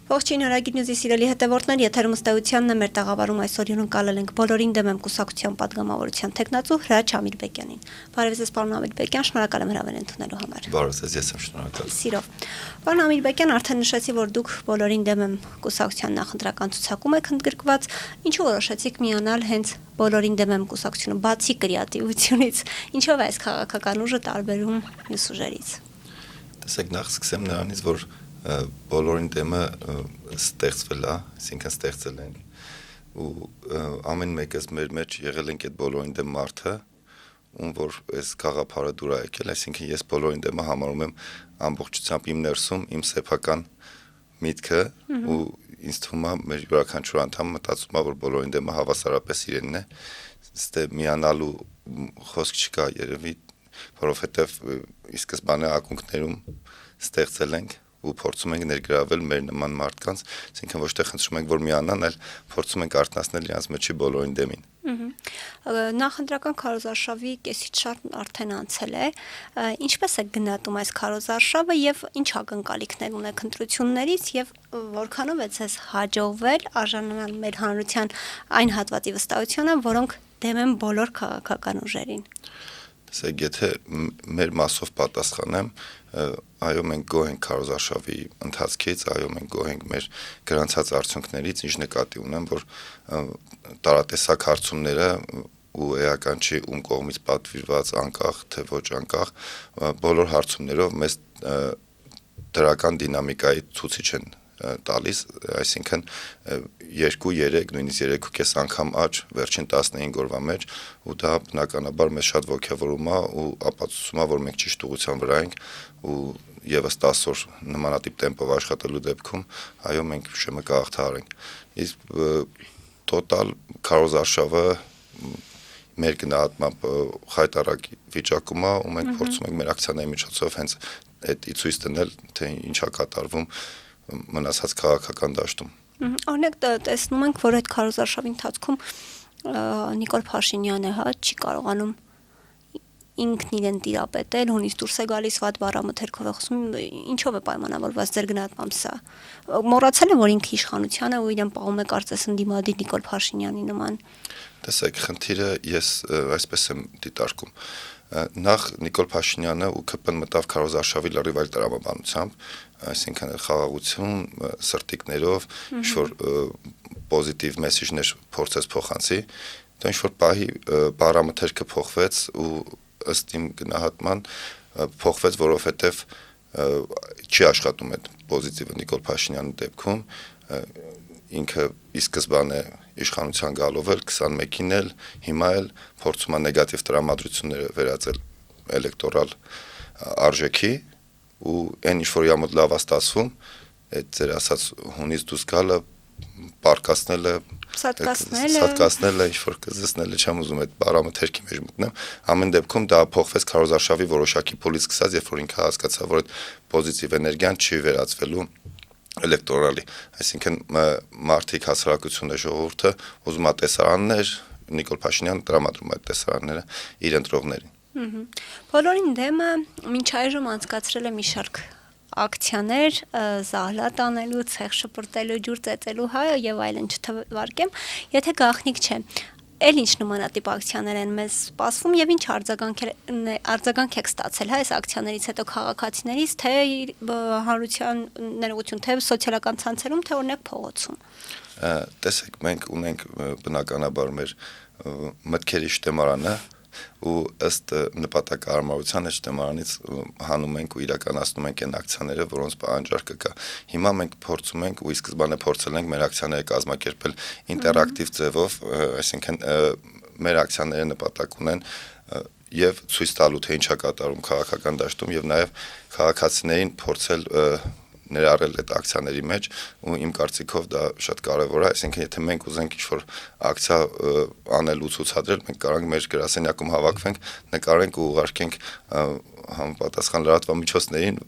Ողջույն Արագի նյուզի սիրելի հետևորդներ, եթերում ըստեյությանն է մեր տաղավարում այսօր հյուրընկալել ենք բոլորին դեմ եմ կուսակցության падգամավորության թեկնածու Հրաչ Ամիրբեկյանին։ Բարև ձեզ, պարոն Ամիրբեկյան, շնորհակալ եմ հրավեր ընդունելու համար։ Բարև ձեզ, ես եմ շնորհակալ։ Սիրով։ Պարոն Ամիրբեկյան, արդեն նշեցի, որ դուք բոլորին դեմ եմ կուսակցության նախընտրական ցուցակում եք ընդգրկված, ինչու որոշեցիք միանալ հենց բոլորին դեմ եմ կուսակցությունը, բացի կրեատիվությունից, ինչով է այս քաղաքական ուժը տարբերում մյուս ուժերից։ Տեսեք, նախ սկսեմ նրանից, որ բոլորին դեմը ստեղծվել է, այսինքն ստեղծել են ու ամեն մեկս մեր մեջ եղել ենք այդ բոլորին դեմ մարդը, ում որ այս գաղափարը դուր է եկել, այսինքն ես բոլորին դեմը համարում եմ ամբողջությամբ իմ ներսում իմ սեփական միտքը ու ինձ թվում է մեր յուրաքանչյուր անդամ մտածում է, որ բոլորին դեմը հավասարապես իրենն է, ստե միանալու խոսք չկա երևի, որովհետև ի սկզբանե ակունքներում ստեղծել ենք ու փորձում ենք ներգրավել մեր նման մարդկանց, այսինքն ոչ թե խնդրում ենք, որ միանան, այլ փորձում ենք արթնացնել իրենց մեջի բոլորին դեմին։ Նախընտրական քարոզարշավի կեսից շատ արդեն անցել է, ինչպես է գնահատում այս քարոզարշավը եւ ինչ ակնկալիքներ ունեք ընտրություններից եւ որքանով է ցես հաջողվել արժանանալ մեր հանրության այն հատվածի վստահությանը, որոնք դեմ են բոլոր քաղաքական ուժերին։ Տեսեք, եթե մեր մասով պատասխանեմ, այո, մենք գոհ ենք քարոզարշավի ընթացքից, այո, մենք գոհ ենք մեր գրանցած արդյունքներից, ինչ նկատի ունեմ, որ տարատեսակ հարցումները ու էական չի ում կողմից պատվիրված անկախ, թե ոչ անկախ, բոլոր հարցումներով մեզ դրական դինամիկայի ցուցիչ են տալիս, այսինքն 2-3, նույնիսկ 3.5 անգամ աճ վերջին 15 օրվա մեջ ու դա բնականաբար մեզ շատ ոգևորում է ու ապացուցում է, որ մենք ճիշտ ուղղության վրա ենք ու եւս 10 օր նմանատիպ տեմպով աշխատելու դեպքում այո մենք շեմը կհաղթահարենք։ Իսկ տոտալ քարոզարշավը մեր գնահատմամբ խայտարակ վիճակում է ու մենք փորձում ենք մեր ակցիաների միջոցով հենց այդ ցույց տնել, թե ինչա կատարվում մնացած քաղաքական դաշտում։ Օրինակ տեսնում ենք, որ այդ քարոզարշավի ընթացքում Նիկոլ Փաշինյանը չի կարողանում ինքն իրեն տիրապետել, հունից դուրս է գալիս վատ բառամթերքով է խոսում, ինչով է պայմանավորված ձեր գնահատմամբ սա։ Մոռացել եմ, որ ինքը իշխանության է ու իրեն պահում է կարծես ընդդիմադիր Նիկոլ Փաշինյանի նման։ Տեսեք, խնդիրը ես այսպես եմ դիտարկում։ Նախ Նիկոլ Փաշինյանը ու ԿՊ-ն մտավ քարոզարշավի լրիվ այլ տրամաբանությամբ, այսինքն խաղաղություն, սրտիկներով, ինչ-որ պոզիտիվ մեսեջներ փորձեց փոխանցի, դա ինչ-որ պահի բառամթերքը փոխվեց ու ըստ իմ գնահատման փոխվեց, որովհետև չի աշխատում այդ պոզիտիվը Նիկոլ Փաշինյանի դեպքում, ինքը ի սկզբանե իշխանության գալով էլ 21-ին էլ հիմա էլ փորձում է նեգատիվ տրամադրությունները վերածել էլեկտորալ արժեքի ու այն ինչ որ յամոտ լավ է ստացվում, այդ ձեր ասած հունից դուրս գալը, պարկասնելը, սատկացնելը, ինչ որ կզսնելը չեմ ուզում այդ բառամթերքի մեջ մտնեմ, ամեն դեպքում դա փոխվեց քարոզարշավի որոշակի փուլից սկսած, երբ որ ինքը հասկացավ, որ այդ պոզիտիվ էներգիան չի վերածվելու էլեկտորալի, այսինքն մարդիկ հասարակությունը ժողովուրդը ուզում է տեսարաններ, Նիկոլ Փաշինյանը տրամադրում է այդ տեսարանները իր ընտրողներին։ Բոլորին դեմը մինչ այժմ անցկացրել է մի շարք ակցիաներ, զահլատ անելու, ցեղ շպրտելու, ջուր ծեծելու եւ այլն չթվարկեմ, եթե գաղտնիք չէ։ Էլ ինչ նմանատիպ ակցիաներ են մեզ սպասվում եւ ինչ արձագանք եք ստացել այս ակցիաներից հետո քաղաքացիներից, թե հանրության ներողություն, թե սոցիալական ցանցերում, թե օրինակ փողոցում։ Տեսեք, մենք ունենք բնականաբար մեր մտքերի շտեմարանը ու ըստ նպատակահարմարության շտեմարանից հանում ենք ու իրականացնում ենք այն ակցիաները, որոնց պահանջարկը կա։ Հիմա մենք փորձում ենք ու ի սկզբանե փորձել ենք մեր ակցիաները կազմակերպել ինտերակտիվ ձևով, այսինքն մեր ակցիաները նպատակ ունեն եւ ցույց տալու թե ինչա կատարում քաղաքական դաշտում եւ նաեւ քաղաքացիներին փորձել ներառել այդ ակցիաների մեջ ու իմ կարծիքով դա շատ կարևոր է, այսինքն եթե մենք ուզենք ինչ-որ ակցիա անել ու ցուցադրել, մենք կարող ենք մեր գրասենյակում հավաքվենք, նկարենք ու ուղարկենք համապատասխան լրատվամիջոցներին,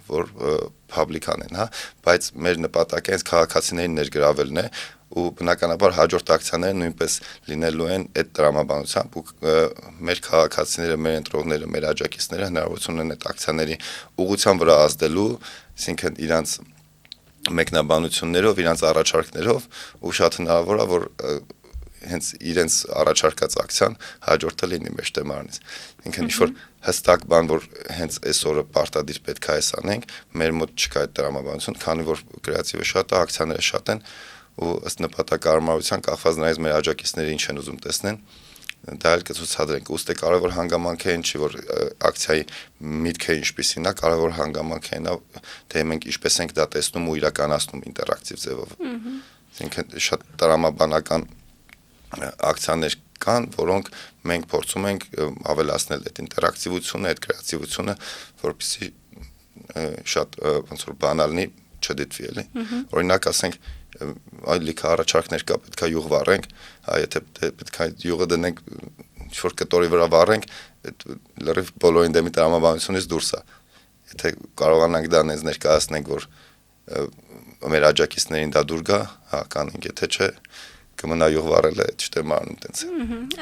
որ public անեն, հա, բայց մեր նպատակը հենց քաղաքացիներին ներգրավելն է ու բնականաբար հաջորդ ակցիաները նույնպես լինելու են այդ տրամաբանությամբ ու մեր քաղաքացիները, մեր ընտրողները, մեր աջակիցները հնարավորություն ունեն այդ ակցիաների ուղղության վրա ազդելու, այսինքն իրանց մեկնաբանություններով, իրանց առաջարկներով ու շատ հնարավոր է, որ հենց իրենց առաջարկած ակցիան հաջորդը լինի մեր թեմանից։ Ինքն ինչ-որ հստակ բան, որ հենց այս օրը պարտադիր պետք է այս անենք, մեր մոտ չկա այդ տրամաբանություն, քանի որ կրեատիվը շատ է, ակցիաները շատ են ու ըստ նպատակարարության կախված նրանից մեր աջակիցները ինչ են ուզում տեսնեն, դա էլ կցուցադրենք։ Ուստի կարևոր հանգամանքը այն չի, որ ակցիայի միտքը ինչպիսին է, կարևոր հանգամանքը այն է, թե մենք ինչպես ենք դա տեսնում ու իրականացնում ինտերակտիվ ձևով։ Այսինքն շատ տրամաբանական ակցիաներ կան, որոնք մենք փորձում ենք ավելացնել այդ ինտերակտիվությունը, այդ կրեատիվությունը, որպեսզի շատ ոնց որ բանալ լինի, չդիտվի էլի։ Օրինակ ասենք այլ լիքը առաջարկներ կա, պետք է յուղ վառենք, եթե պետք է յուղը դնենք ինչ-որ կտորի վրա վառենք, այդ լրիվ բոլորին դեմի տրամաբանությունից դուրս է։ Եթե կարողանանք դա նենց ներկայացնենք, որ մեր աջակիցներին դա դուր գա, հա, կանենք, եթե չէ, կմնա յուղ վառելը, չտեմարանում տենց է։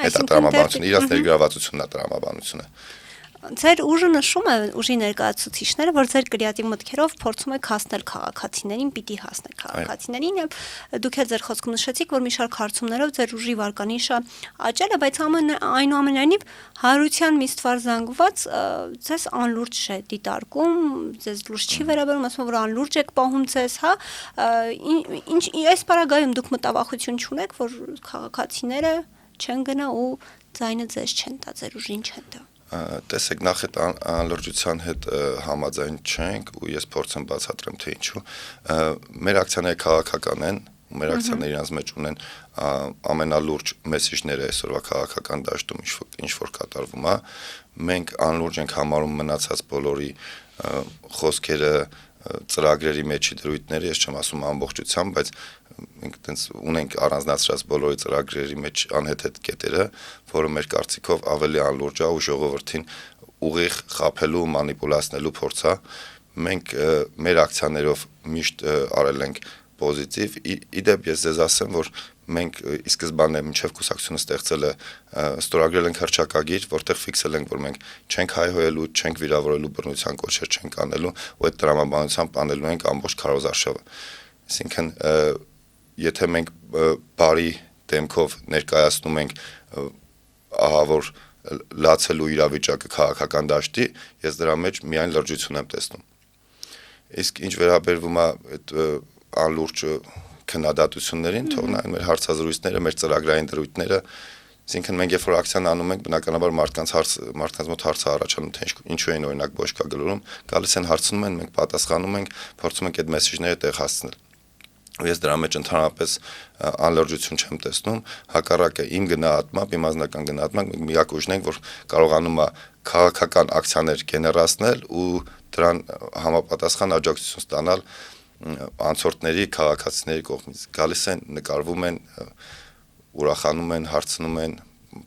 Այդ տրամաբանությունը, իրաց ներգրավվածությունն է տրամաբանությունը։ Ձեր ուժը նշում է ուժի ներկայացուցիչները, որ ձեր կրեատիվ մտքերով փորձում եք հասնել քաղաքացիներին, պիտի հասնել քաղաքացիներին, եւ դուք էլ ձեր խոսքում նշեցիք, որ մի շարք հարցումներով ձեր ուժի վարկանիշը աճել է, բայց այնուամենայնիվ հարության միստվար զանգված ձեզ անլուրջ է դիտարկում, ձեզ լուրջ չի վերաբերում, ասում որ անլուրջ եք պահում ձեզ, հա, ինչ այս պարագայում դուք մտավախություն չունեք, որ քաղաքացիները չեն գնա ու ձայնը ձեզ չեն տա, ձեր ուժին չեն տա։ Տեսեք, նախ այդ անլրջության հետ համաձայն չենք ու ես փորձեմ բացատրեմ թե ինչու։ Մեր ակցիաները քաղաքական են, մեր ակցիաները իրենց մեջ ունեն ամենալուրջ մեսիջները այսօրվա քաղաքական դաշտում ինչ որ կատարվում է։ Մենք անլուրջ ենք համարում մնացած բոլորի խոսքերը, ծրագրերի մեջի դրույթները, ես չեմ ասում ամբողջությամբ, բայց մենք տենց ունենք առանձնացրած բոլորի ծրագրերի մեջ անհետ կետերը, որը մեր կարծիքով ավելի անլուրջ է ու ժողովրդին ուղիղ խաբելու, մանիպուլացնելու փորձ է։ Մենք մեր ակցիաներով միշտ արել ենք պոզիտիվ, իդեպ ես ձեզ ասեմ, որ մենք ի սկզբանե մինչև կուսակցությունը ստեղծել է ստորագրել ենք հռչակագիր, որտեղ ֆիքսել ենք, որ մենք չենք հայհոյելու, չենք վիրավորելու, բռնության կոչեր չենք անելու ու այդ տրամաբանությամբ անելու ենք ամբողջ քարոզարշավը։ Այսինքն եթե մենք բարի դեմքով ներկայացնում ենք ահա որ լացելու իրավիճակը քաղաքական դաշտի, ես դրա մեջ միայն լրջություն եմ տեսնում։ Իսկ ինչ վերաբերվում է այդ անլուրջ քննադատություններին, թող նայեն մեր հարցազրույցները, մեր ծրագրային դրույթները, այսինքն մենք երբ որ ակցիան անում ենք, բնականաբար մարդկանց մոտ հարցը առաջանում, թե ինչու են օրինակ բոշկա գլորում, գալիս են հարցնում են, մենք պատասխանում ենք, փորձում ենք այդ մեսեջները տեղ հասցնել։ Ու ես դրա մեջ ընդհանրապես անլրջություն չեմ տեսնում, հակառակը իմ գնահատմամբ, իմ անձնական գնահատմամբ մենք միակ ուժն ենք, որ կարողանում է քաղաքական ակցիաներ գեներացնել ու դրան համապատասխան աջակցություն ստանալ անցորդների, քաղաքացիների կողմից։ Գալիս են, նկարվում են, ուրախանում են, հարցնում են,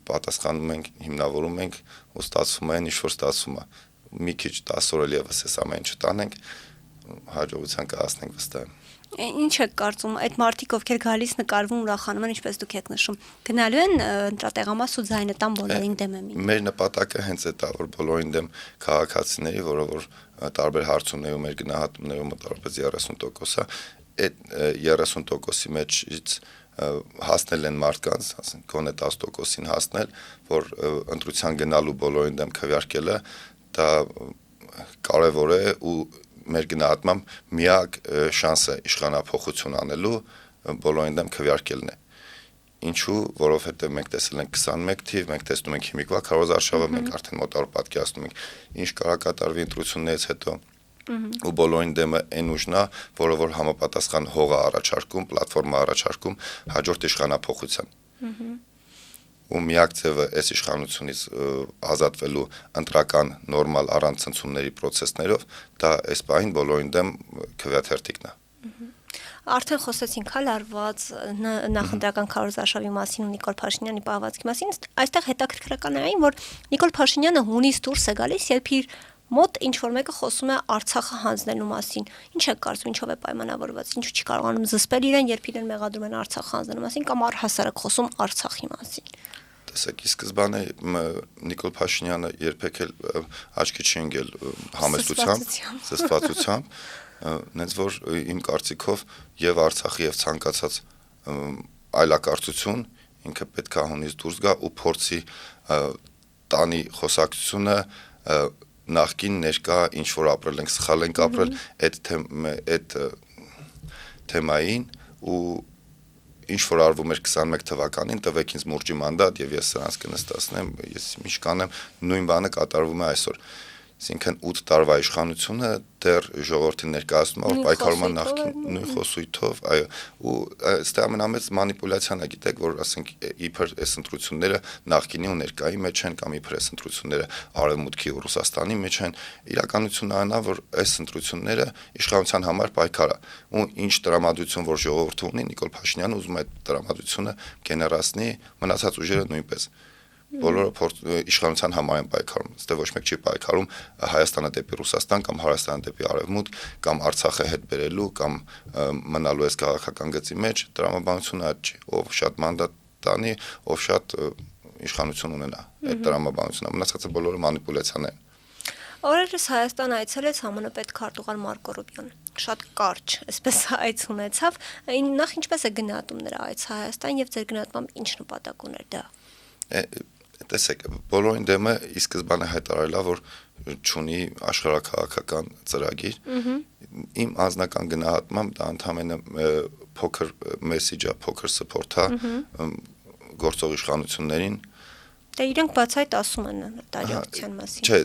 պատասխանում ենք, հիմնավորում ենք ու ստացվում է, ինչ որ ստացվում է։ Մի քիչ 10 օր ևս այս ամեն ինչը տանենք, հաջողության կհասնենք վստահ եմ։ Ինչ եք կարծում, այդ մարդիկ, ովքեր գալիս նկարվում, ուրախանում են, ինչպես դուք եք նշում, գնալու են ընտրատեղամաս ու ձայնը տան բոլորին դեմ են։ Մեր նպատակը հենց այդ է, որ բոլորին դեմ քաղաքացիների, որը որ տարբեր հարցումներում մեր գնահատումներում մոտավորապես 30% է, այդ 30%-ի մեջից հասնել են մարդկանց, ասենք գոնե 10%-ին հասնել, որ ընտրության գնալու բոլորին դեմ քվեարկելը դա կարևոր է ու մեր գնահատմամբ միակ շանսը իշխանափոխություն անելու բոլորին դեմ քվեարկելն է։ Ինչու, որովհետև մենք տեսել ենք 21 թիվ, մենք տեսնում ենք հիմիկվա քարոզարշավը, մենք արդեն մոտավոր պատկերացնում ենք ինչ կարող կատարվի ընտրություններից հետո ու բոլորին դեմը այն ուժն է, որը որ համապատասխան հող է առաջարկում, պլատֆորմա առաջարկում հաջորդ իշխանափոխության։ Ու միակ ձևը այս իշխանությունից ազատվելու ընտրական նորմալ առանց ցնցումների process-ներով դա այս պահին բոլորին դեմ քվեաթերթիկն է։ Արդեն խոսեցինք հալարված նախընտրական քարոզարշավի մասին ու Նիկոլ Փաշինյանի պահվածքի մասին, այստեղ հետաքրքրական է այն, որ Նիկոլ Փաշինյանը հունիս դուրս է գալիս, երբ իր մոտ ինչ որ մեկը խոսում է Արցախը հանձնելու մասին։ Ինչ է կարծում, ինչով է պայմանավորված, ինչու չի կարողանում զսպել իրեն, երբ իրեն մեղադրում են Արցախը հանձնելու մասին կամ առհասարակ խոսում Արցախի մասին։ Տեսեք, ի սկզբանե Նիկոլ Փաշինյանը երբեք էլ աչքի չի ընկել համեստությամբ, զսպվածությամբ, նենց որ իմ կարծիքով եւ Արցախի եւ ցանկացած այլակարծություն ինքը պետք է հունից դուրս գա ու փորձի տանի խոսակցությունը նախքին ներկա ինչ որ ապրել ենք, սխալ ենք ապրել այդ թեմային ու ինչ որ արվում էր 21 թվականին տվեք ինձ մուրճի մանդատ եւ ես սրանց կնստացնեմ, ես ինչ կանեմ, նույն բանը կատարվում է այսօր։ Այսինքն 8 տարվա իշխանությունը դեռ ժողովրդին ներկայացնում է որ պայքարում նախքին նույն խոսույթով, այո, ու այստեղ ամենամեծ մանիպուլյացիան է, գիտեք, որ ասենք իբր այս ընտրությունները նախքինի ու ներկայի մեջ են կամ իբր այս ընտրությունները Արևմուտքի ու Ռուսաստանի մեջ են, իրականությունն այն է, որ այս ընտրությունները իշխանության համար պայքար է, ու ինչ տրամադրություն որ ժողովուրդը ունի, Նիկոլ Փաշինյանը ուզում է այդ տրամադրությունը գեներացնի, մնացած ուժերը նույնպես բոլորը իշխանության համար են պայքարում, այստեղ ոչ մեկ չի պայքարում Հայաստանը դեպի Ռուսաստան կամ Հայաստանը դեպի Արևմուտք կամ Արցախը հետ բերելու կամ մնալու այս քաղաքական գծի մեջ, տրամաբանությունը այդ չի, ով շատ մանդատ տանի, ով շատ իշխանություն ունենա, այդ տրամաբանությունը, մնացածը բոլորը մանիպուլյացիաներ են։ Օրերս Հայաստան այցելեց ԱՄՆ պետքարտուղար Մարկո Ռուբիոն, շատ կարճ, այսպես այց ունեցավ, նախ ինչպես է գնահատում նրա այցը Հայաստան եւ ձեր գնահատմամբ ինչ նպատակ ուներ դա։ Տեսեք, բոլորին դեմը ի սկզբանե հայտարարել է, որ չունի աշխարհաքաղաքական ծրագիր։ Իմ անձնական գնահատմամբ դա ընդհանրապես փոքր մեսեջը, փոքր սփորթ է գործող իշխանություններին։ Դե իրենք բացայտ ասում են տարիության մասին։ Չէ,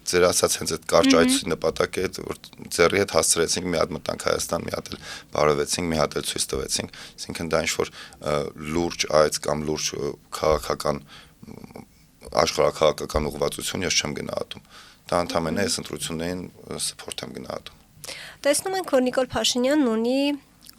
ձեր ասած հենց այդ կարճ այցի նպատակը է, որ ձեռի հետ հասցրեցինք մի հատ մտանք Հայաստան, մի հատ էլ բարևեցինք, մի հատ էլ ցույց տվեցինք, այսինքն դա ինչ որ լուրջ այց կամ լուրջ քաղաքական աշխարհաքաղաքական ուղղվածություն ես չեմ գնահատում։ Դա ընդհանրապես այս ընտրություններին սփորթ եմ գնահատում։ Տեսնում ենք, որ Նիկոլ Փաշինյանն ունի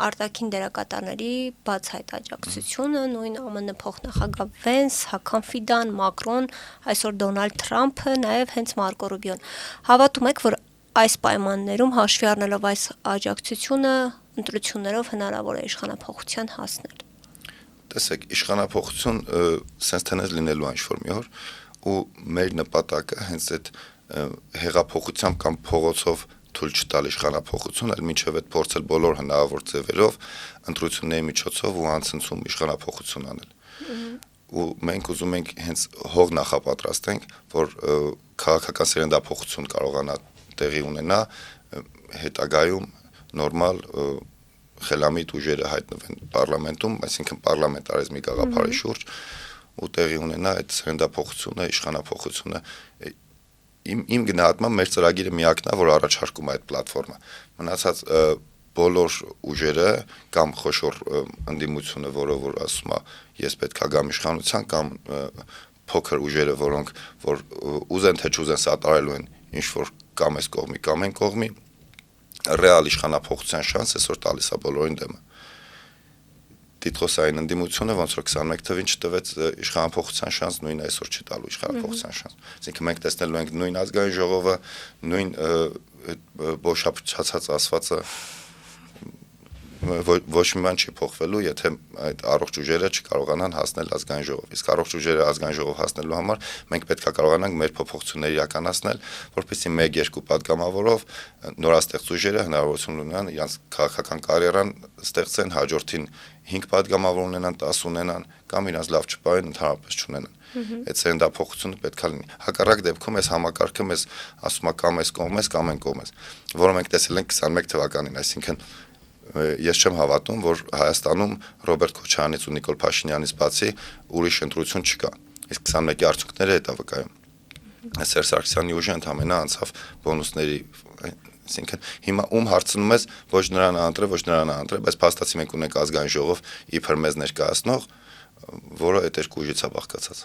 արտաքին դերակատարների բացահայտ աջակցությունը, նույն ԱՄՆ փոխնախագահ Վենս, Հական Ֆիդան, Մակրոն, այսօր Դոնալդ Թրամփը, նաև հենց Մարկո Ռուբիոն։ Հավատում եք, որ այս պայմաններում հաշվի առնելով այս աջակցությունը, ընտրություններով հնարավոր է իշխանափոխության հասնել։ Տեսեք, իշխանափոխություն սենց թենես լինելու ինչ-որ մի օր, ու մեր նպատակը հենց այդ հեղափոխությամբ կամ փողոցով թույլ չտալ իշխանափոխություն, այլ մինչև այդ փորձել բոլոր հնարավոր ձևերով ընտրությունների միջոցով ու անցնցում իշխանափոխություն անել։ Ու մենք ուզում ենք հենց հող նախապատրաստենք, որ քաղաքական սերնդափոխություն կարողանա տեղի ունենա, հետագայում նորմալ խելամիտ ուժերը հայտնվեն պարլամենտում, այսինքն պարլամենտարիզմի գաղափարի շուրջ ու տեղի ունենա այդ սերնդափոխությունը, իշխանափոխությունը։ Իմ գնահատմամբ մեր ծրագիրը միակն է, որ առաջարկում է այդ պլատֆորմը։ Մնացած բոլոր ուժերը կամ խոշոր ընդդիմությունը, որը որ ասում է ես պետք է գամ իշխանության, կամ փոքր ուժերը, որոնք որ ուզեն թե չուզեն սատարելու են ինչ որ կամ այս կողմի կամ այն կողմի, ռեալ իշխանափոխության շանս այսօր տալիս է բոլորին դեմը։ Տիտղոսային ընդդիմությունը ոնց որ 21 թվին չտվեց իշխանափոխության շանս, նույն այսօր չի տալու իշխանափոխության շանս։ Այսինքն մենք տեսնելու ենք նույն ազգային ժողովը, նույն բոշափչացած ասվածը ոչ մի բան չի փոխվելու, եթե այդ առողջ ուժերը չկարողանան հասնել ազգային ժողով։ Իսկ առողջ ուժերը ազգային ժողով հասնելու համար մենք պետք է կարողանանք մեր փոփոխությունները իրականացնել, որպեսզի 1-2 պատգամավորով նորաստեղծ ուժերը հնարավորություն ունենան իրենց քաղաքական կարիերան ստեղծեն, հաջորդին 5 պատգամավոր ունենան, 10 ունենան կամ իրենց լավ չպահեն ընդհանրապես չունենան։ Այդ սերնդափոխությունը պետք է լինի։ Հակառակ դեպքում այս համակարգը մեզ ասում է կամ այս կողմես կամ այն կողմես, որը մենք տեսել ենք 21 թվականին, այսինքն ես չեմ հավատում, որ Հայաստանում Ռոբերտ Քոչարյանից ու Նիկոլ Փաշինյանից բացի ուրիշ ընտրություն չկա։ Իսկ 21-ի արդյունքները դա վկայում։ Սերժ Սարգսյանի ուժը ընդհանրապես անցավ բոնուսների, այսինքն հիմա ում հարցնում ես, ոչ նրան անընտրե, ոչ նրան անընտրե, բայց փաստացի մենք ունենք ազգային ժողով իբր մեզ ներկայացնող, որը այդ երկու ուժից է բաղկացած։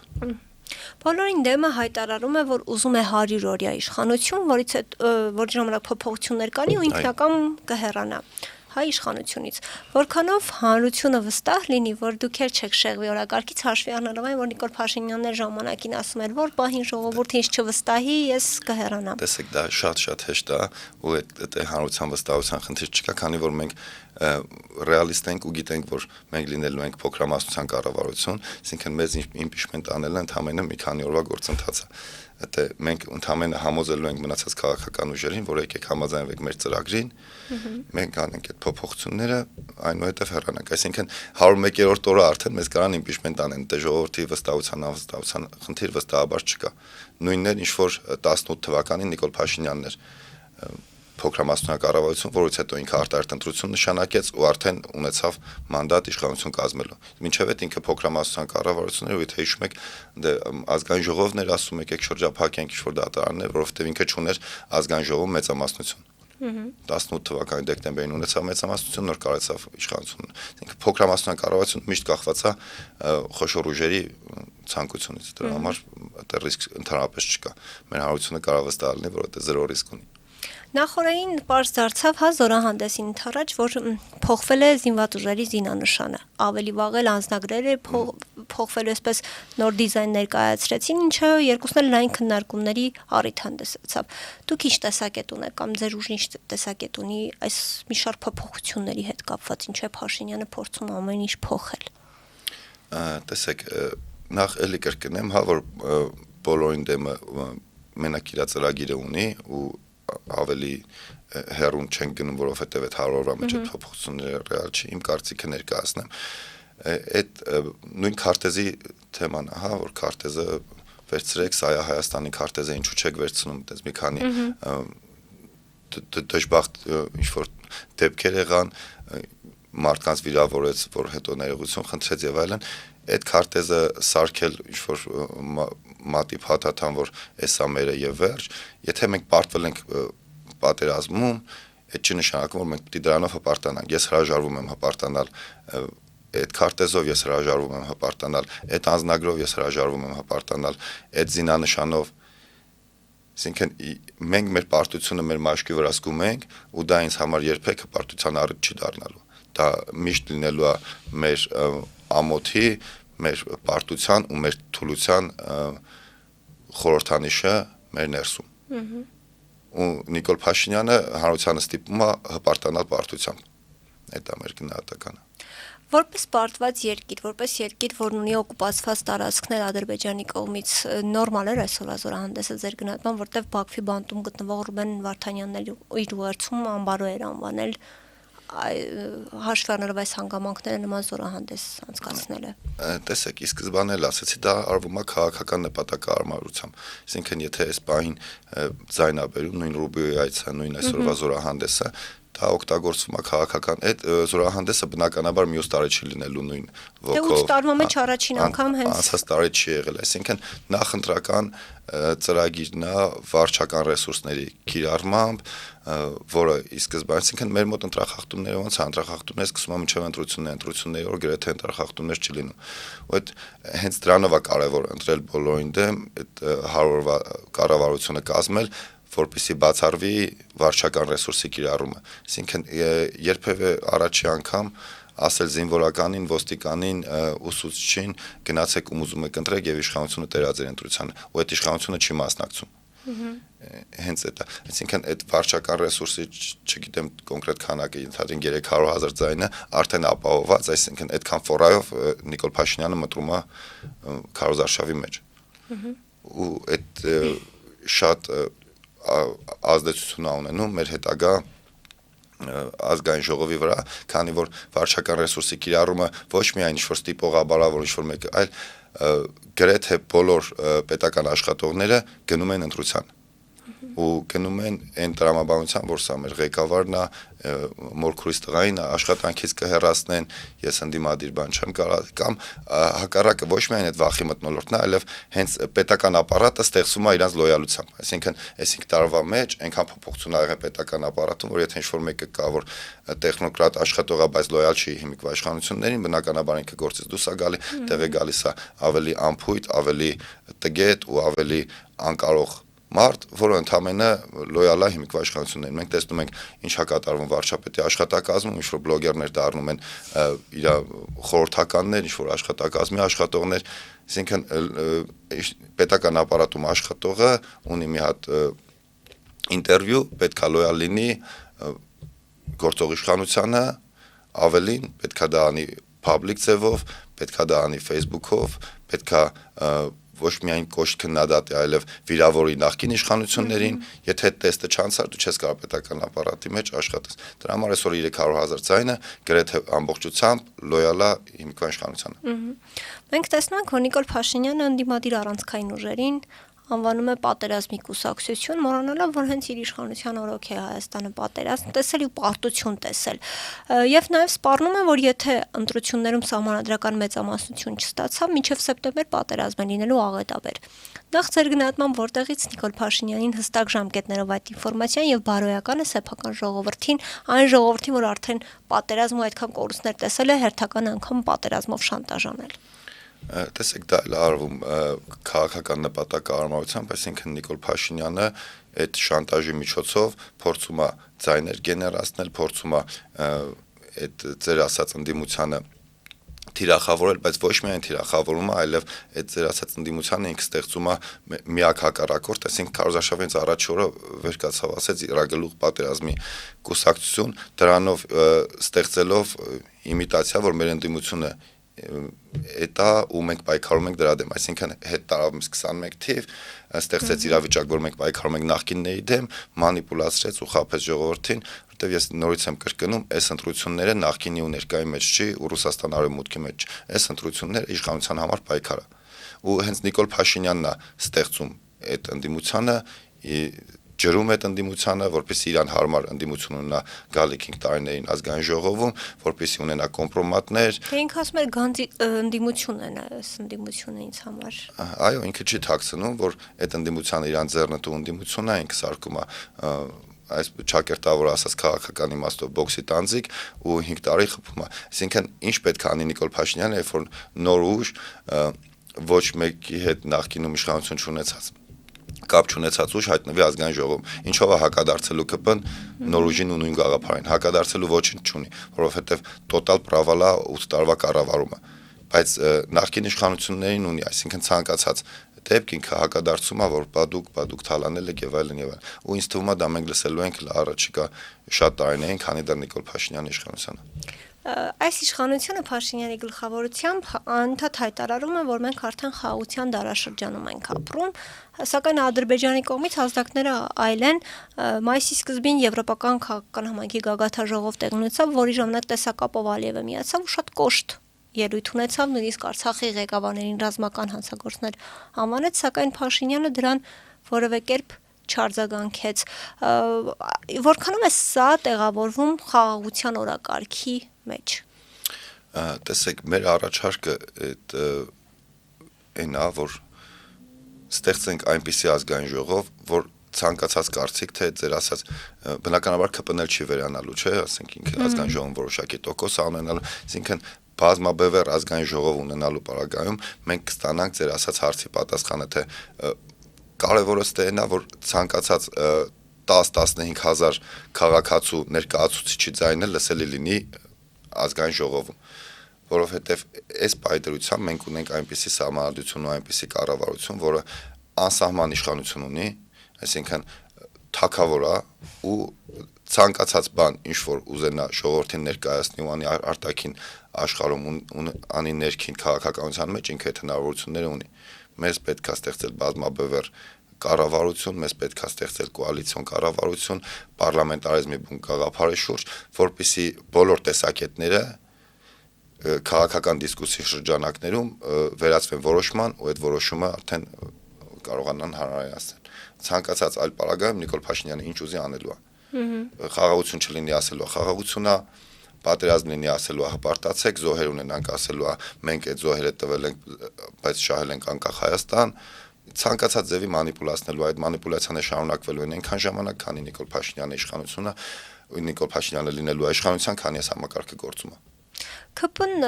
Բոլորին դեմը հայտարարում է, որ ուզում է 100-օրյա իշխանություն, որի ժամանակ փոփոխություններ կանի ու ինքնական կհեռանա։ հայ իշխանությունից, որքանով հանրությունը վստահ լինի, որ դուք էլ չեք շեղվի օրակարգից, հաշվի առնելով այն, որ Նիկոլ Փաշինյանն էլ ժամանակին ասում էր, որ պահին ժողովուրդը ինձ չվստահի, ես կհեռանամ։ Տեսեք, դա շատ հեշտ է, ու այդ հանրության վստահության խնդիր չկա, քանի որ մենք ռեալիստ ենք ու գիտենք, որ մենք լինելու ենք փոքրամասնության կառավարություն, այսինքն մեզ իմպիչմենտ անելը ընդհանրապես մի քանի օրվա գործընթաց է։ Դա մենք ընդհանրապես համոզելու ենք մնացած քաղաքական ուժերին, որ եկեք համաձայնվեք մեր ծրագրին, մենք անենք այդ փոփոխությունները, այնուհետև հեռանանք։ Այսինքն 101-րդ օրը արդեն մեզ կարան իմպիչմենտ անեն, դե ժողովրդի վստահության անվստահության խնդիր վստահաբար չկա։ Նույնն էր, ինչ որ 18 թվականին Նիկոլ Փաշինյանն էր փոքրամասնության կառավարություն, որից հետո ինքը արտահերտ ընտրություն նշանակեց ու արդեն ունեցավ մանդատ իշխանություն կազմելու։ Մինչև այդ ինքը փոքրամասնության կառավարությունն էր, ու եթե հիշում եք, դե ազգային ժողովն էր ասում եկեք շրջափակենք ինչ-որ դատարաններ, որովհետև ինքը չուներ ազգային ժողովում մեծամասնություն։ 18 թվականի դեկտեմբերին ունեցավ մեծամասնություն, նոր կարեցավ իշխանությունը։ Ինքը փոքրամասնության կառավարությունը միշտ կախված է խոշոր ուժերի ցանկությունից։ Դրա համար այդտեղ ռիսկ ընդհանրապես չկա։ Մեր հանրությունը կարող է վստահ լինի, որ դա զերո ռիսկ ունի։ Նախորդին պարզ դարձավ զորահանդեսին ընթരാճ, որ փոխվել է զինված ուժերի զինանշանը։ Ավելի վաղ էլ անձնագրերը փոխվել է, այսպես նոր դիզայն ներկայացրեցին, ինչը երկուսն էլ լայն քննարկումների առիթ հանդիսացավ։ Դուք ինչ տեսակետ ունեք կամ ձեր ուժն ինչ տեսակետ ունի այս մի շարք փոփոխությունների հետ կապված, ինչու է Փաշինյանը փորձում ամեն ինչ փոխել։ Տեսեք, նախ էլի կրկնեմ, հա, որ բոլորին դեմը մենակ իր ծրագիրը ունի ու ավելի հեռուն չեն գնում, որովհետև այդ 100 օրվա մեջ այդ փոփոխությունները ռեալ չի, իմ կարծիքը ներկայացնեմ։ Այդ նույն քարտեզի թեման է, հա, որ քարտեզը վերցրեք, սա է Հայաստանի քարտեզը, ինչու չեք վերցնում, այդպես մի քանի դժբախտ ինչ-որ դեպքեր եղան, մարդկանց վիրավորեց, որ հետո ներողություն խնդրեց եւ այլն, այդ քարտեզը սարքել ինչ-որ մատի փաթաթան, որ էսա մերը եւ վերջ, եթե մենք պարտվել ենք պատերազմում, այդ չի նշանակում, որ մենք պիտի դրանով հպարտանանք։ Ես հրաժարվում եմ հպարտանալ այդ քարտեզով, ես հրաժարվում եմ հպարտանալ այդ անձնագրով, ես հրաժարվում եմ հպարտանալ այդ զինանշանով։ Այսինքն մենք մեր պարտությունը մեր մաշկի վրա զգում ենք, ու դա ինձ համար երբեք հպարտության առիթ չի դառնալու։ Դա միշտ լինելու է մեր ամոթի, մեր պարտության ու մեր թուլության խորհրդանիշը մեր ներսում։ Ու Նիկոլ Փաշինյանը հանրությանը ստիպում է հպարտանալ պարտությամբ։ Այդ է մեր գնահատականը։ Որպես պարտված երկիր, որ ունի օկուպացված տարածքներ Ադրբեջանի կողմից, նորմալ էր այսօր զորահանդեսը ձեր գնահատման, որտեղ Բաքվի բանտում գտնվող Ռուբեն Վարդանյանն իր ուղերձում անբարո էր անվանել, հաշվի առնելով այս հանգամանքները նման զորահանդես անցկացնելը։ Տեսեք, ի սկզբանե էլ ասացի, դա արվում է քաղաքական նպատակահարմարությամբ։ Այսինքն, եթե այս պահին ձայնաբերում նույն Ռուբիոյի այցը, նույն այսօրվա զորահանդեսը, դա օգտագործվում է քաղաքական, այդ զորահանդեսը բնականաբար մյուս տարի չի լինելու նույն ոգով։ Դե 8 տարվա մեջ առաջին անգամ հենց անցած տարի չի եղել, այսինքն նախընտրական ծրագիրն է վարչական ռեսուրսների կիրառմամբ, որը ի սկզբանե, այսինքն մեր մոտ ընտրախախտումները ոնց է, ընտրախախտումները սկսում են մինչև ընտրությունների օր գրեթե ընտրախախտումներ չի լինում։ Ու այդ հենց դրանով է կարևոր ընտրել բոլորին դեմ, այդ 100 օրվա կառավարությունը կազմել, որպեսզի բացառվի վարչական ռեսուրսի կիրառումը։ Այսինքն երբևէ առաջի անգամ ասել զինվորականին, ոստիկանին, ուսուցչին գնացեք ու ուզում եք ընտրեք եւ իշխանությունը տերած էր ընտրությանը, ու այդ իշխանությունը չի մասնակցում։ Հենց այդ է, այսինքն այդ վարչական ռեսուրսի, չգիտեմ կոնկրետ քանակը, ընդհանրին 300,000 ձայնը արդեն ապահովված, այսինքն այդքան ֆորայով Նիկոլ Փաշինյանը մտրում է քարոզարշավի մեջ։ Ու այդ շատ ազդեցություն ունենում մեր հետագա ազգային ժողովի վրա, քանի որ վարչական ռեսուրսի կիրառումը ոչ միայն ինչ-որ ստիպողաբարավոր ինչ-որ մեկը, այլ գրեթե բոլոր պետական աշխատողները գնում են ընտրության ու գնում են այն տրամաբանության, որ սա մեր ղեկավարն է, մորքուրիս տղային աշխատանքից կհեռացնեն, ես ընդդիմադիր բան չեմ կարող, կամ հակառակը ոչ միայն այդ վախի մթնոլորտն է, այլև հենց պետական ապարատը ստեղծում է իրանց լոյալությամբ, այսինքն 5 տարվա մեջ այնքան փոփոխություն ա եղել պետական ապարատում, որ եթե ինչ-որ մեկը կա, որ տեխնոկրատ աշխատող է, բայց լոյալ չի հիմիկվա իշխանություններին, բնականաբար ինքը գործից դուրս է գալի, տեղ է գալիս է ավելի անփույթ, ավելի տգետ ու ավելի անկարող մարդ, որը ընդամենը լոյալ է հիմիկվա իշխանություններին։ Մենք տեսնում ենք ինչ է կատարվում վարչապետի աշխատակազմում, ինչ որ բլոգերներ դառնում են իր խորհրդականներ, ինչ որ աշխատակազմի աշխատողներ, այսինքն պետական ապարատում աշխատողը ունի մի հատ ինտերվյու, պետք է լոյալ լինի գործող իշխանությանը, ավելին պետք է դա անի public ձևով, պետք է դա անի Facebook-ով, պետք է ոչ միայն կոշտ քննադատի, այլև վիրավորի նախկին իշխանություններին, եթե այդ տեստը չանցար, դու չես կարող պետական ապարատի մեջ աշխատես։ Դրա համար այսօր 300,000 ձայնը գրեթե ամբողջությամբ լոյալ է հիմիկվա իշխանությանը։ Մենք տեսնում ենք, որ Նիկոլ Փաշինյանը ընդդիմադիր առանցքային ուժերին անվանում է պատերազմի կուսակցություն, մոռանալով, որ հենց իր իշխանության օրոք է Հայաստանը պատերազմ տեսել ու պարտություն տեսել։ Եվ նաև սպառնում է, որ եթե ընտրություններում սահմանադրական մեծամասնություն չստացավ, մինչև սեպտեմբեր պատերազմ է լինելու աղետաբեր։ Նախ ձեր գնահատմամբ որտեղից Նիկոլ Փաշինյանին հստակ ժամկետներով այդ ինֆորմացիան եւ բարոյական է սեփական ժողովրդին, այն ժողովրդին, որ արդեն պատերազմ ու այդքան կորուստներ տեսել է, հերթական անգամ պատերազմով շանտաժանել։ Տեսեք, դա էլ արվում քաղաքական նպատակարարմարությամբ, այսինքն Նիկոլ Փաշինյանը այդ շանտաժի միջոցով փորձում է ձայներ գեներացնել, փորձում է այդ ձեր ասած ընդդիմությանը թիրախավորել, բայց ոչ միայն թիրախավորումը, այլև այդ ձեր ասած ընդդիմությանը ինքը ստեղծում է միակ հակառակորդ, այսինքն Քարոզարշավյանից առաջ օրը վեր կացավ ասեց Իրագլուխ պատերազմի կուսակցություն, դրանով ստեղծելով իմիտացիա, որ մեր ընդդիմությունը էտա ու մենք պայքարում ենք դրա դեմ, այսինքն հետ տարավ 21 թիվ, ստեղծեց իրավիճակ, որ մենք պայքարում ենք նախկինների դեմ, մանիպուլացրեց ու խաբեց ժողովրդին, որտեվ ես նորից եմ կրկնում, այս ընտրությունները նախկինի ու ներկայի մեջ չի, ու Ռուսաստան արևմուտքի մեջ չի, այս ընտրությունները իշխանության համար պայքար է։ Ու հենց Նիկոլ Փաշինյանն է ստեղծում այդ ընդդիմությանը, ջրում այդ ընդդիմությանը, որպեսզի իրան հարմար ընդդիմություն ունենա գալիք 5 տարիներին ազգային ժողովում, որպեսզի ունենա կոմպրոմատներ։ Ինքը ասում է գանձի ընդդիմությունն է այս ընդդիմությունը ինձ համար։ Այո, ինքը չի թաքցնում, որ այդ ընդդիմությանը իրան ձեռնտու ընդդիմությունն է, ինքը սարքում է այս ճակերտավոր ասած քաղաքական իմաստով բոքսի տանձիկ ու 5 տարի խփում է։ Այսինքն ինչ պետք է անի Նիկոլ Փաշինյանը, երբ որ նոր ուժ ոչ մեկի հետ նախկինում իշխանություն չունեցած կապ չունեցած ուժ հայտնվի ազգային ժողովում, ինչով է հակադարձելու ԿՊ-ն նոր ուժին ու նույն գաղափարին, հակադարձելու ոչինչ չունի, որովհետև տոտալ պրավալ է 8 տարվա կառավարումը, բայց նախկին իշխանություններին ունի, այսինքն ցանկացած դեպք ինքը հակադարձում է, որ բադուկ թալանել է եւ այլն եւ այլն, ու ինձ թվում է դա մենք լսելու ենք առաջիկա շատ տարիներին, քանի դեռ Նիկոլ Փաշինյանի իշխանությանը։ Այս իշխանությունը Փաշինյանի գլխավորությամբ անդադ հայտարարում է, որ մենք արդեն խաղաղության դարաշրջանում ենք ապրում, սակայն Ադրբեջանի կողմից ազդակները այլ են։ Մայիսի սկզբին Եվրոպական քաղաքական համայնքի գագաթաժողով տեղի ունեցավ, որի ժամանակ տեսակապով Ալիևը միացավ ու շատ կոշտ ելույթ ունեցավ, նույնիսկ Արցախի ղեկավարներին ռազմական հանցագործներ անվանեց, սակայն Փաշինյանը դրան որևէ կերպ չարձագանքեց։ Որքանով է սա տեղավորվում խաղաղության օրակարգի մեջ։ Տեսեք, մեր առաջարկը այն է, որ ստեղծենք այնպիսի ազգային ժողով, որ ցանկացած կարծիք թե ձեր ասած բնականաբար ԿՊ-ն չի վերանալու, չէ, ասենք ինքը ազգային ժողովում որոշակի տոկոս ունենալու, այսինքն բազմաբևեռ ազգային ժողով ունենալու պարագայում մենք կստանանք ձեր ասած հարցի պատասխանը, թե կարևորը ստեին է, որ ցանկացած 10-15 հազար քաղաքացու ներկայացուցիչի ձայնը լսելի լինի ազգային ժողովում, որովհետև այս պայդրությամբ մենք ունենք այնպիսի սահմանադրություն ու այնպիսի կառավարություն, որը անսահման իշխանություն ունի, այսինքն թագավոր է ու ցանկացած բան, ինչ որ ուզենա ժողովրդին ներկայացնի ու անի արտաքին աշխարհում անի ներքին քաղաքականության մեջ ինքը այդ հնարավորությունները ունի։ Մեզ պետք է ստեղծել բազմաբևեռ կառավարություն, մեզ պետք է ստեղծել կոալիցիոն կառավարություն, պարլամենտարիզմի բուն գաղափարի շուրջ, որպեսզի բոլոր տեսակետները քաղաքական դիսկուսիի շրջանակներում վերածվեն որոշման ու այդ որոշումը արդեն կարողանան հանրայնացնել։ Ցանկացած այլ պարագայում Նիկոլ Փաշինյանը ինչ ուզի անելու է։ Խաղաղություն չլինի ասելու է խաղաղությունա, պատերազմ լինի ասելու է հպարտացեք, զոհեր ունենանք ասելու է մենք այդ զոհերը տվել ենք, բայց շահել ենք անկախ Հայաստան, ցանկացած ձևի մանիպուլացնելու, այդ մանիպուլյացիաները շարունակվելու են այնքան ժամանակ, քանի Նիկոլ Փաշինյանը իշխանությունը, Նիկոլ Փաշինյանը լինելու է իշխանության, քանի այս համակարգը գործում է։ ԿՊ-ն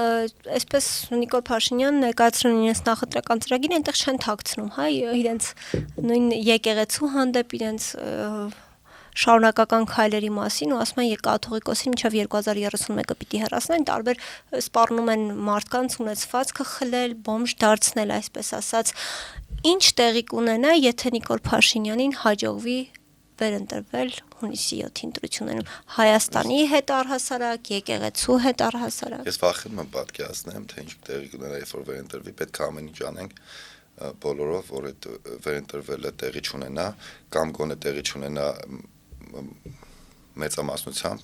այսպես Նիկոլ Փաշինյանն ներկայացրել իրենց նախընտրական ծրագիրը, այնտեղ չեն թաքցնում, հա, իրենց նույն եկեղեցու հանդեպ իրենց շարունակական քայլերի մասին ու ասում են կաթողիկոսին մինչև 2031-ը պիտի հեռացնեն, տարբեր սպառնում են մարդկանց ունեցվածքը խլել, բոմժ դարձնել, այսպես ասած։ Ինչ տեղի կունենա, եթե Նիկոլ Փաշինյանին հաջողվի վերընտրվել հունիսի 7-ի ընտրություններում Հայաստանի հետ առհասարակ, եկեղեցու հետ առհասարակ։ Ես վախենում եմ պատկերացնեմ, թե ինչ տեղի կունենա, երբ որ վերընտրվի, պետք է ամեն ինչ անենք բոլորով, որ այդ վերընտրվելը տեղի չունենա, կամ գոնե տեղի չունենա մեծամասնությամբ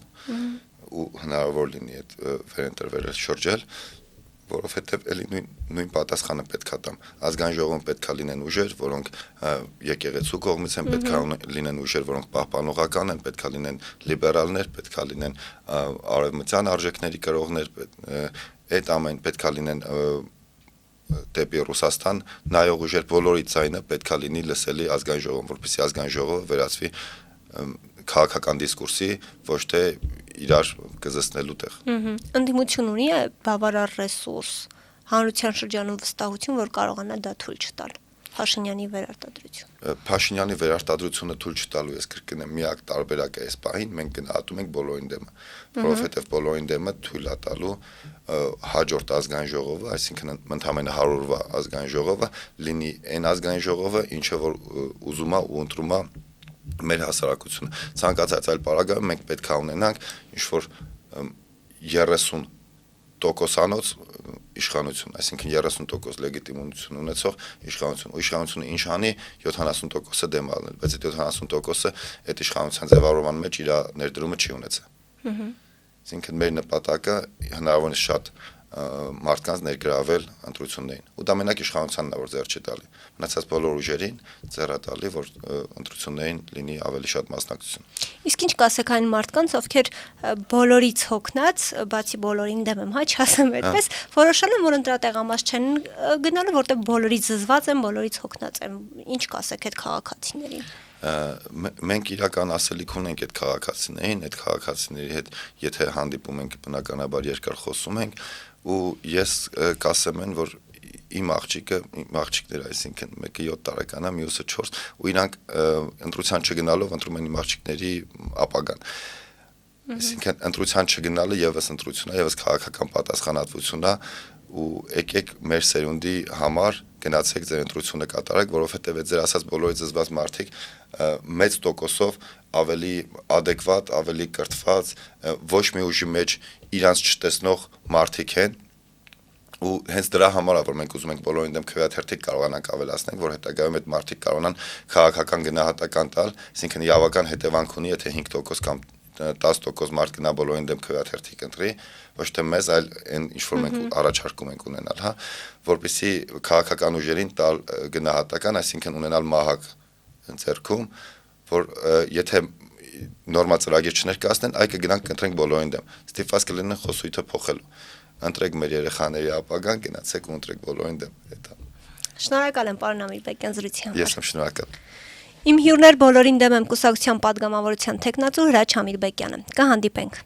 ու հնարավոր լինի այդ վերընտրվելը շրջել, որովհետև էլի նույն պատասխանը պետք է տամ։ Ազգային ժողովում պետք է լինեն ուժեր, որոնք եկեղեցու կողմից են, պետք է լինեն ուժեր, որոնք պահպանողական են, պետք է լինեն լիբերալներ, պետք է լինեն արևմտյան արժեքների կրողներ, այդ ամեն պետք է լինեն դեպի Ռուսաստան նայող ուժեր, բոլորի ձայնը պետք է լինի լսելի ազգային ժողովում, որպեսզի ազգային ժողովը վերածվի քաղաքական դիսկուրսի, ոչ թե իրար կզսնելու տեղ։ Ընդդիմություն ունի է բավարար ռեսուրս, հանրության շրջանում վստահություն, որ կարողանա դա թույլ չտալ։ Փաշինյանի վերարտադրություն։ Փաշինյանի վերարտադրությունը թույլ չտալու ես կրկնեմ միակ տարբերակը այս պահին մենք գնահատում ենք բոլորին դեմը, որովհետև բոլորին դեմը թույլ է տալու հաջորդ ազգային ժողովը, այսինքն ընդամենը 100-վա ազգային ժողովը լինի այն ազգային ժողովը, ինչը որ ուզում է ու ընտրում է մեր հասարակությունը։ Ցանկացած այլ պարագայում մենք պետք է ունենանք ինչ-որ 30%-անոց իշխանություն, այսինքն 30% լեգիտիմություն ունեցող իշխանություն։ Ու իշխանությունը ինչ անի 70%-ը դեմ ալնել, բայց այդ 70%-ը այդ իշխանության ձևավորման մեջ իր ներդրումը չի ունեցել։ Այսինքն մեր նպատակը հնարավորինս շատ մարդկանց ներգրավել ընտրություններին։ Ու դա մենակ իշխանությանն է, որ ձեռ չի տալի։ Մնացած բոլոր ուժերին ձեռ է տալի, որ ընտրություններին լինի ավելի շատ մասնակցություն։ Իսկ ինչ կասեք այն մարդկանց, ովքեր բոլորից հոգնած, բացի բոլորին դեմ եմ, հա, չասեմ այդպես, որոշել են, որ ընտրատեղամաս չեն գնալու, որտեղ բոլորից զզված են, բոլորից հոգնած են։ Ինչ կասեք այդ քաղաքացիներին։ Մենք իրական ասելիք ունենք այդ քաղաքացիներին, այդ քաղաքացիների հետ եթե հանդիպում ենք, բնականաբար երկար խոսում ենք, ու ես կասեմ են, որ իմ աղջիկները, այսինքն մեկը 7 տարեկան է, մյուսը 4, ու իրանք ընտրության չգնալով ընտրում են իմ աղջիկների ապագան։ Այսինքն ընտրության չգնալը եւս ընտրություն է, եւս քաղաքական պատասխանատվություն է, ու եկեք մեր սերունդի համար գնացեք ձեր ընտրությունը կատարեք, որովհետև այդ ձեր ասած բոլորի զզված մարդիկ մեծ տոկոսով ավելի adekvat, ավելի կրթված, ոչ մի ուժի մեջ իրանց չտեսնող մարդիկ են, ու հենց դրա համար է, որ մենք ուզում ենք բոլորին դեմ քվեաթերթիկ կարողանանք ավելացնենք, որ հետագայում այդ մարդիկ կարողանան քաղաքական գնահատական տալ, այսինքն իրավական հետևանք ունի, եթե 5% կամ 10% մարդ գնա բոլորին դեմ քվեաթերթիկ ընտրի, ոչ թե մեզ, այլ այն ինչ որ մենք առաջարկում ենք ունենալ, հա, որպեսզի քաղաքական ուժերին տալ գնահատական, այսինքն ունենալ մահակ ձեռքում, որ եթե նորմալ ծրագիր չներկայացնեն, այ կգնանք կընտրենք բոլորին դեմ։ Ստիպված կլինեն խոսույթը փոխելու։ Ընտրեք մեր երեխաների ապագան, գնացեք ու ընտրեք բոլորին դեմ։ Դա։ Շնորհակալ եմ, պարոն Ամիրբեկյան, զրույցի համար։ Ես եմ շնորհակալ։ Իմ հյուրներ բոլորին դեմ եմ կուսակցության падգամավորության տեխնացու Հրաչ Ամիրբեկյանը։ Կհանդիպենք։